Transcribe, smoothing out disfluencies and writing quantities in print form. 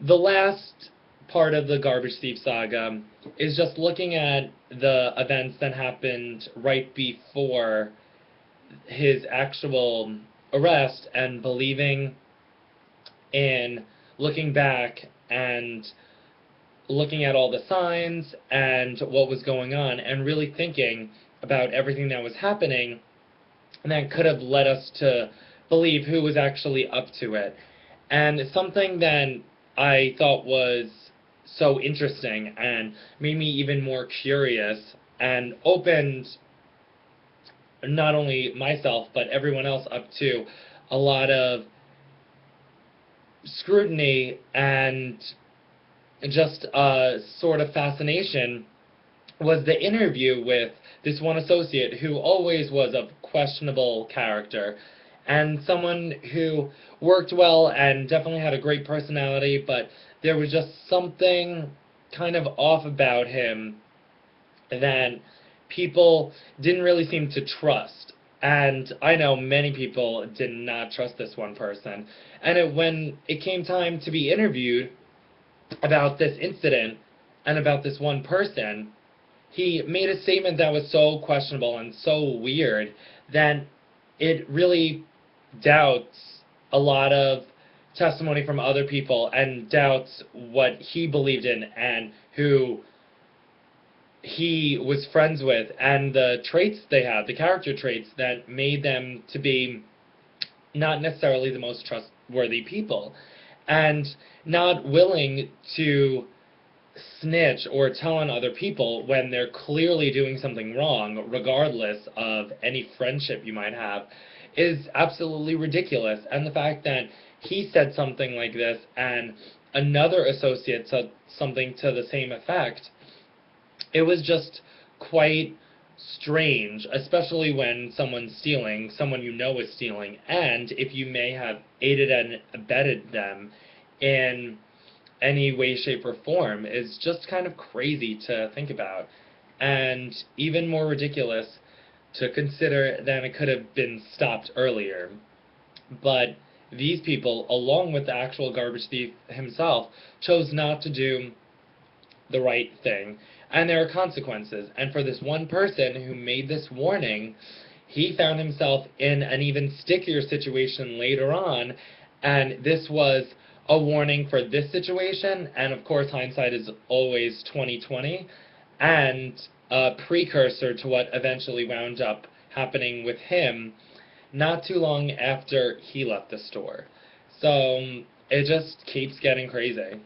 The last part of the Garbage Thief saga is just looking at the events that happened right before his actual arrest and believing in looking back and looking at all the signs and what was going on and really thinking about everything that was happening and that could have led us to believe who was actually up to it. And something that I thought was so interesting and made me even more curious and opened not only myself but everyone else up to a lot of scrutiny and just a sort of fascination was the interview with this one associate who always was of questionable character and someone who worked well and definitely had a great personality, but there was just something kind of off about him that people didn't really seem to trust. And I know many people did not trust this one person. And when it came time to be interviewed about this incident and about this one person, he made a statement that was so questionable and so weird that it really doubts a lot of testimony from other people and doubts what he believed in and who he was friends with and the traits they had, the character traits that made them to be not necessarily the most trustworthy people, and not willing to snitch or tell on other people when they're clearly doing something wrong, regardless of any friendship you might have, is absolutely ridiculous. And the fact that he said something like this and another associate said something to the same effect, it was just quite strange, especially when someone's stealing, someone you know is stealing, and if you may have aided and abetted them in any way, shape, or form is just kind of crazy to think about. And even more ridiculous to consider than it could have been stopped earlier. But these people, along with the actual garbage thief himself, chose not to do the right thing. And there are consequences. And for this one person who made this warning, he found himself in an even stickier situation later on. And this was a warning for this situation. And of course, hindsight is always 2020. And a precursor to what eventually wound up happening with him not too long after he left the store. So it just keeps getting crazy.